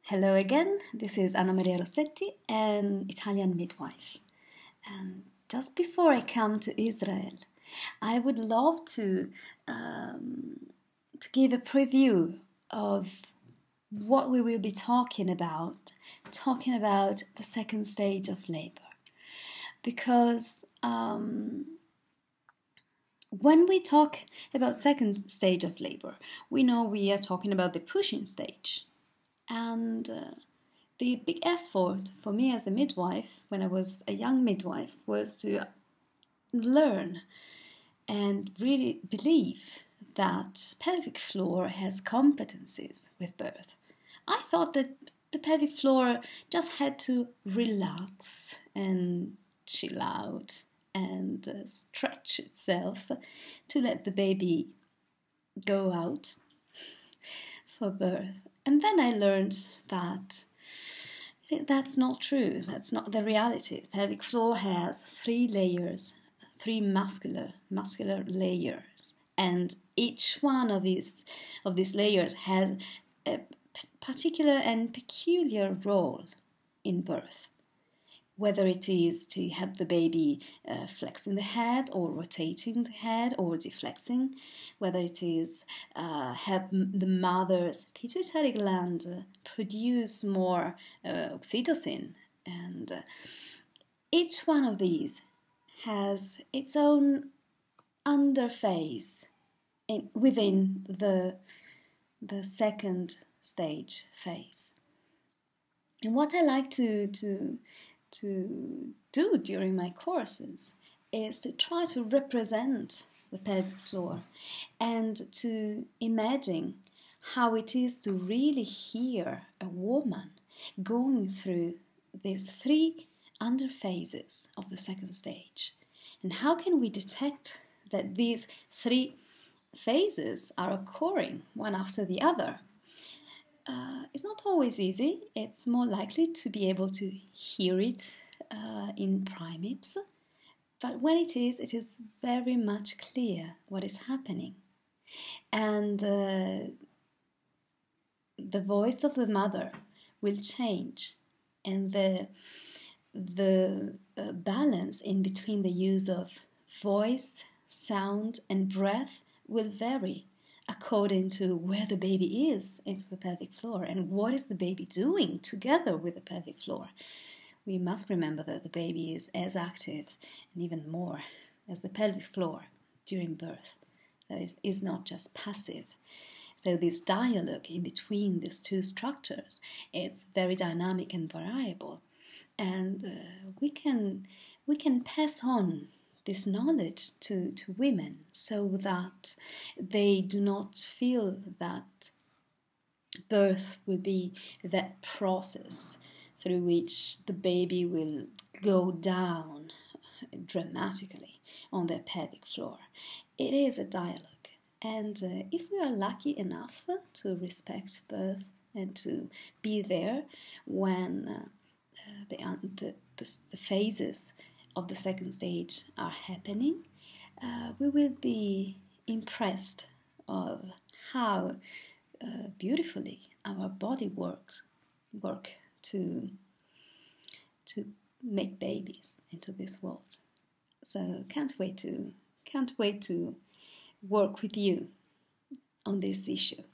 Hello again, this is Maria Rossetti, an Italian midwife. And just before I come to Israel, I would love to give a preview of what we will be talking about the second stage of labor. Because when we talk about second stage of labor, we know we are talking about the pushing stage. And the big effort for me as a midwife, when I was a young midwife, was to learn and really believe that pelvic floor has competencies with birth. I thought that the pelvic floor just had to relax and chill out and stretch itself to let the baby go out for birth. And then I learned that that's not true. That's not the reality. The pelvic floor has 3 layers, 3 muscular layers, and each one of these layers has a particular and peculiar role in birth. Whether it is to help the baby flexing the head or rotating the head or deflexing, whether it is help the mother's pituitary gland produce more oxytocin. And each one of these has its own underphase within the second stage phase. And what I like to do during my courses is to try to represent the pelvic floor and to imagine how it is to really hear a woman going through these 3 underphases of the second stage. And how can we detect that these 3 phases are occurring one after the other? It's not always easy. It's more likely to be able to hear it in primates. But when it is very much clear what is happening. And the voice of the mother will change. And the balance in between the use of voice, sound, and breath will vary according to where the baby is into the pelvic floor and what is the baby doing together with the pelvic floor. We must remember that the baby is as active and even more as the pelvic floor during birth. So it is not just passive. So this dialogue in between these 2 structures, it's very dynamic and variable. And we can pass on this knowledge to women so that they do not feel that birth will be that process through which the baby will go down dramatically on their pelvic floor. It is a dialogue, and if we are lucky enough to respect birth and to be there when the phases of the second stage are happening, we will be impressed of how beautifully our body work to make babies into this world. So can't wait to work with you on this issue.